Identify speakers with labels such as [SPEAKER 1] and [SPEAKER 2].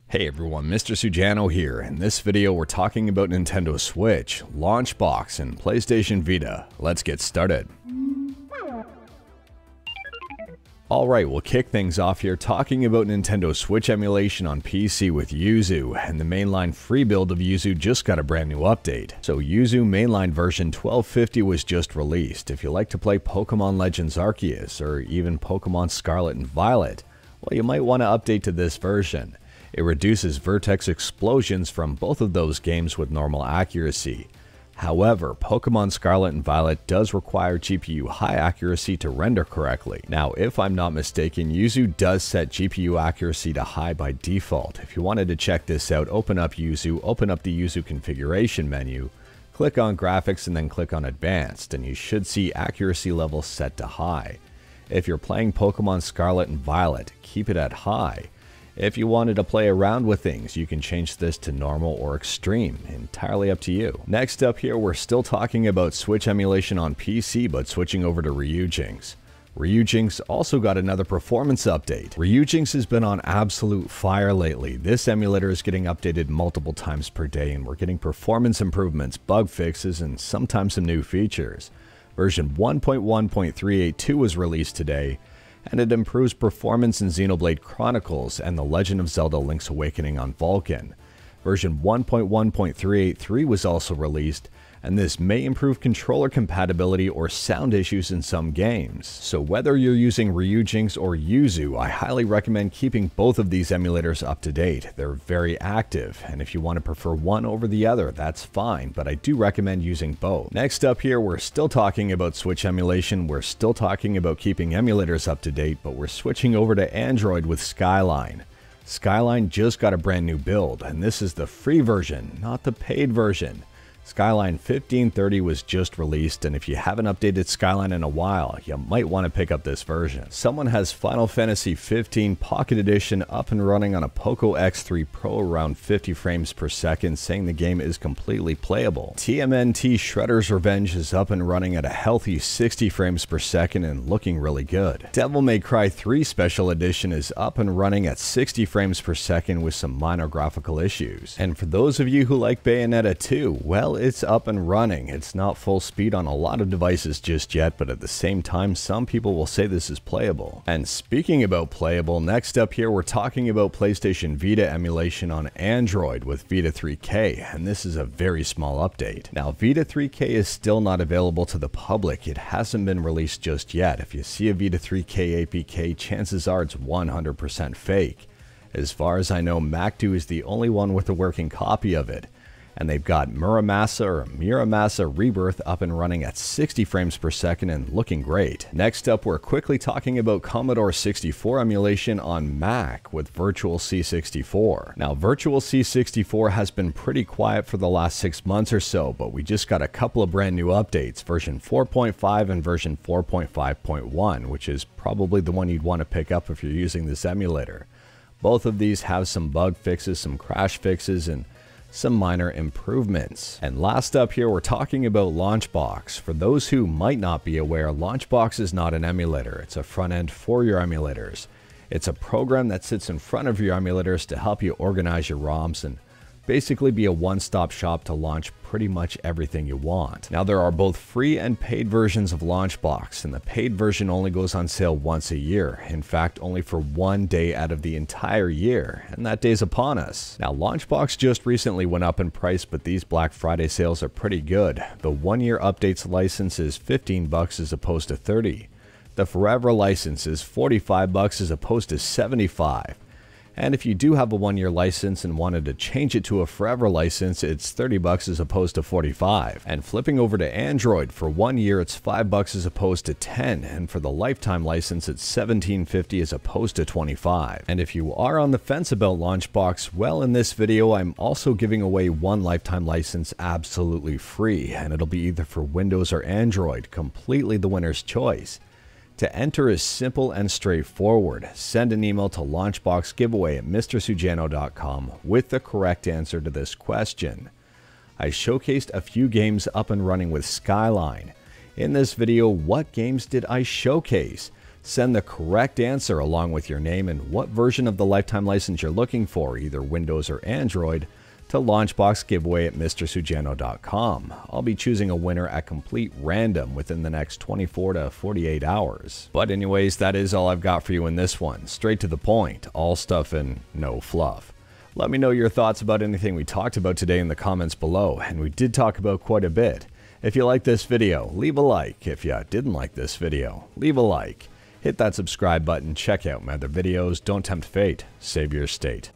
[SPEAKER 1] Hey everyone, Mr. Sujano here. In this video we're talking about Nintendo Switch, Launchbox, and PlayStation Vita. Let's get started. Alright, we'll kick things off here talking about Nintendo Switch emulation on PC with Yuzu, and the mainline free build of Yuzu just got a brand new update. So Yuzu mainline version 1250 was just released. If you like to play Pokemon Legends Arceus, or even Pokemon Scarlet and Violet, well, you might want to update to this version. It reduces vertex explosions from both of those games with normal accuracy. However, Pokemon Scarlet and Violet does require GPU high accuracy to render correctly. Now, if I'm not mistaken, Yuzu does set GPU accuracy to high by default. If you wanted to check this out, open up Yuzu, open up the Yuzu configuration menu, click on graphics and then click on advanced, and you should see accuracy level set to high. If you're playing Pokemon Scarlet and Violet, keep it at high. If you wanted to play around with things, you can change this to normal or extreme, entirely up to you. Next up here, we're still talking about Switch emulation on PC, but switching over to Ryujinx. Ryujinx also got another performance update. Ryujinx has been on absolute fire lately. This emulator is getting updated multiple times per day, and we're getting performance improvements, bug fixes, and sometimes some new features. Version 1.1.382 was released today, and it improves performance in Xenoblade Chronicles and The Legend of Zelda Link's Awakening on Vulcan. Version 1.1.383 was also released, and this may improve controller compatibility or sound issues in some games. So whether you're using Ryujinx or Yuzu, I highly recommend keeping both of these emulators up to date. They're very active, and if you want to prefer one over the other, that's fine, but I do recommend using both. Next up here, we're still talking about Switch emulation. We're still talking about keeping emulators up to date, but we're switching over to Android with Skyline. Skyline just got a brand new build, and this is the free version, not the paid version. Skyline 1530 was just released, and if you haven't updated Skyline in a while, you might want to pick up this version. Someone has Final Fantasy 15 Pocket Edition up and running on a Poco X3 Pro around 50 frames per second, saying the game is completely playable. TMNT Shredder's Revenge is up and running at a healthy 60 frames per second and looking really good. Devil May Cry 3 Special Edition is up and running at 60 frames per second with some minor graphical issues. And for those of you who like Bayonetta 2, well, it's up and running. It's not full speed on a lot of devices just yet, but at the same time, some people will say this is playable. And speaking about playable, next up here, we're talking about PlayStation Vita emulation on Android with Vita 3K, and this is a very small update. Now, Vita 3K is still not available to the public. It hasn't been released just yet. If you see a Vita 3K APK, chances are it's 100% fake. As far as I know, MacDo is the only one with a working copy of it. And they've got Muramasa Rebirth up and running at 60 frames per second and looking great. Next up, we're quickly talking about Commodore 64 emulation on Mac with Virtual C64. Now, Virtual C64 has been pretty quiet for the last 6 months or so, but we just got a couple of brand new updates, version 4.5 and version 4.5.1, which is probably the one you'd want to pick up if you're using this emulator. Both of these have some bug fixes, some crash fixes, and some minor improvements. And last up here, we're talking about Launchbox. For those who might not be aware, Launchbox is not an emulator. It's a front end for your emulators. It's a program that sits in front of your emulators to help you organize your ROMs and basically be a one-stop shop to launch pretty much everything you want. Now, there are both free and paid versions of Launchbox, and the paid version only goes on sale once a year. In fact, only for 1 day out of the entire year, and that day's upon us. Now, Launchbox just recently went up in price, but these Black Friday sales are pretty good. The 1-year updates license is $15 as opposed to $30. The Forever license is $45 as opposed to $75. And if you do have a 1-year license and wanted to change it to a Forever license, it's $30 as opposed to $45. And flipping over to Android, for 1 year it's $5 as opposed to $10, and for the lifetime license it's $17.50 as opposed to $25. And if you are on the fence about Launchbox, well, in this video I'm also giving away one lifetime license absolutely free, and it'll be either for Windows or Android, completely the winner's choice. To enter is simple and straightforward. Send an email to launchboxgiveaway@mrsujano.com with the correct answer to this question. I showcased a few games up and running with Skyline. In this video, what games did I showcase? Send the correct answer along with your name and what version of the lifetime license you're looking for, either Windows or Android, to launchboxgiveaway@mrsujano.com. I'll be choosing a winner at complete random within the next 24 to 48 hours. But anyways, that is all I've got for you in this one. Straight to the point, all stuff and no fluff. Let me know your thoughts about anything we talked about today in the comments below, and we did talk about quite a bit. If you liked this video, leave a like. If you didn't like this video, leave a like. Hit that subscribe button, check out my other videos, don't tempt fate, save your state.